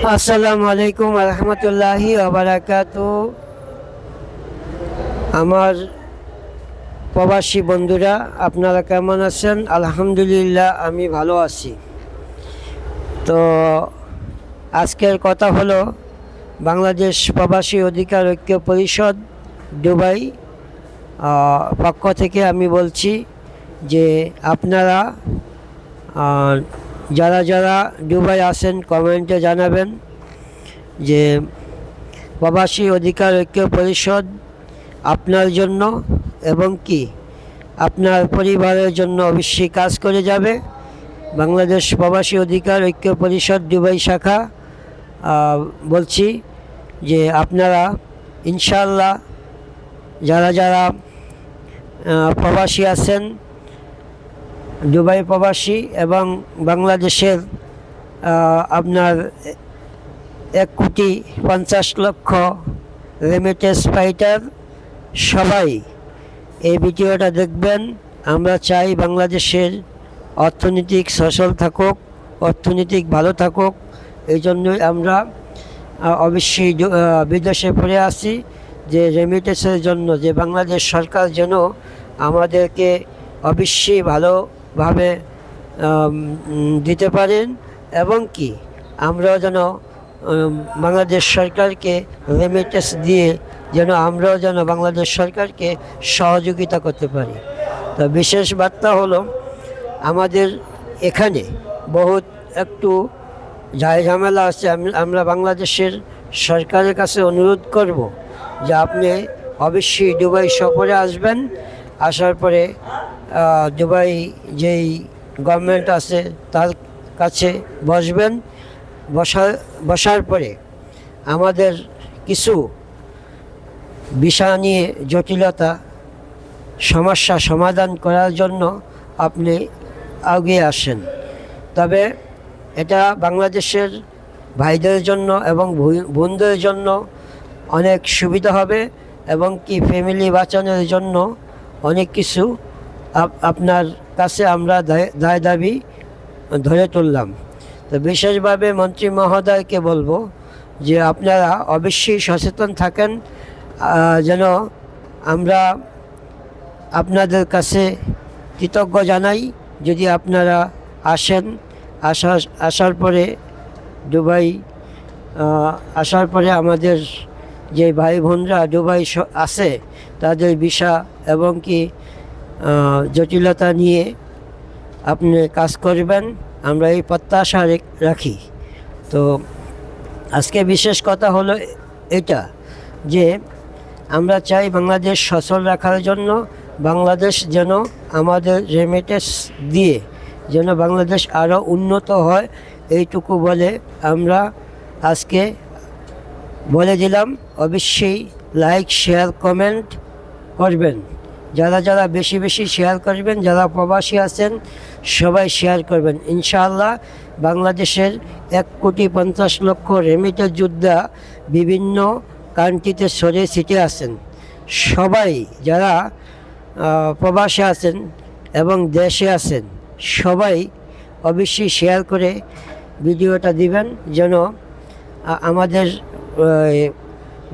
আসসালামু আলাইকুম রহমতুল্লাহি ওবারাকাতু। আমার প্রবাসী বন্ধুরা, আপনারা কেমন আছেন? আলহামদুলিল্লাহ, আমি ভালো আছি। তো আজকের কথা হলো, বাংলাদেশ প্রবাসী অধিকার ঐক্য পরিষদ দুবাই পক্ষ থেকে আমি বলছি যে আপনারা যারা যারা দুবাই আছেন কমেন্টে জানাবেন যে প্রবাসী অধিকার ঐক্য পরিষদ আপনার জন্য এবং কি আপনার পরিবারের জন্য অবশ্যই কাজ করে যাবে। বাংলাদেশ প্রবাসী অধিকার ঐক্য পরিষদ দুবাই শাখা বলছি যে আপনারা ইনশাআল্লাহ যারা যারা প্রবাসী আছেন, দুবাই প্রবাসী এবং বাংলাদেশের আপনার 1,50,00,000 রেমিটেন্স ফাইটার সবাই এই ভিডিওটা দেখবেন। আমরা চাই বাংলাদেশের অর্থনৈতিক সচল থাকুক, অর্থনৈতিক ভালো থাকুক। এই জন্যই আমরা অবশ্যই বিদেশে পড়ে আসি যে রেমিটেন্সের জন্য, যে বাংলাদেশ সরকার যেন আমাদেরকে অবশ্যই ভালোভাবে দিতে পারেন এবং কি আমরাও যেন বাংলাদেশ সরকারকে রেমিটেন্স দিয়ে আমরাও যেন বাংলাদেশ সরকারকে সহযোগিতা করতে পারি। তো বিশেষ বার্তা হলো, আমাদের এখানে বহুত একটু ঝামেলা আছে। আমরা বাংলাদেশের সরকারের কাছে অনুরোধ করব যে আপনি অবশ্যই দুবাই সফরে আসবেন। আসার পরে দুবাই যেই গভর্নমেন্ট আছে তার কাছে বসবেন। বসার পরে আমাদের কিছু বিষয় নিয়ে জটিলতা সমস্যা সমাধান করার জন্য আপনি এগিয়ে আসেন। তবে এটা বাংলাদেশের ভাইদের জন্য এবং বোনদের জন্য অনেক সুবিধা হবে এবং কি ফ্যামিলি বাঁচানোর জন্য অনেক কিছু আপনার কাছে আমরা দায় দাবি ধরে তুললাম। তো বিশেষভাবে মন্ত্রী মহোদয়কে বলবো যে আপনারা অবশ্যই সচেতন থাকেন, যেন আমরা আপনাদের কাছে কৃতজ্ঞ জানাই যদি আপনারা আসেন। আসার পরে দুবাই আসার পরে আমাদের যে ভাই বোনরা দুবাই আছে তাদের ভিসা এবং কি জটিলতা নিয়ে আপনি কাজ করবেন, আমরা এই প্রত্যাশা রাখি। তো আজকে বিশেষ কথা হলো এটা যে আমরা চাই বাংলাদেশ সচল রাখার জন্য বাংলাদেশ যেন আমাদের রেমিটেন্স দিয়ে যেন বাংলাদেশ আরও উন্নত হয়, এইটুকু বলে আমরা আজকে বলে দিলাম। অবশ্যই লাইক শেয়ার কমেন্ট করবেন, যারা যারা বেশি বেশি শেয়ার করবেন, যারা প্রবাসী আছেন সবাই শেয়ার করবেন। ইনশাআল্লাহ বাংলাদেশের 1,50,00,000 রেমিটেন্স যোদ্ধা বিভিন্ন কান্ট্রিতে ছড়িয়ে ছিটিয়ে আছেন। সবাই যারা প্রবাসী আছেন এবং দেশে আছেন সবাই অবশ্যই শেয়ার করে ভিডিওটা দিবেন, যেন আমাদের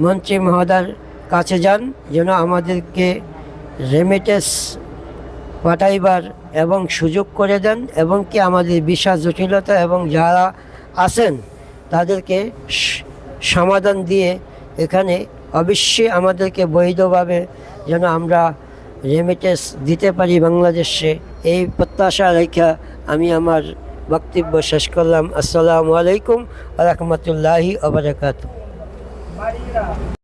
মন্ত্রী মহোদয়ের কাছে যান, যেন আমাদেরকে রেমিটেন্স পাঠাইবার এবং সুযোগ করে দেন এবং কি আমাদের বিশাল জটিলতা এবং যারা আছেন তাদেরকে সমাধান দিয়ে এখানে অবশ্যই আমাদেরকে বৈধভাবে যেন আমরা রেমিটেন্স দিতে পারি বাংলাদেশে। এই প্রত্যাশা রেখে আমি আমার বক্তব্য শেষ করলাম। আসসালামু আলাইকুম ওয়া রাহমাতুল্লাহি ওয়া বারাকাতুহু।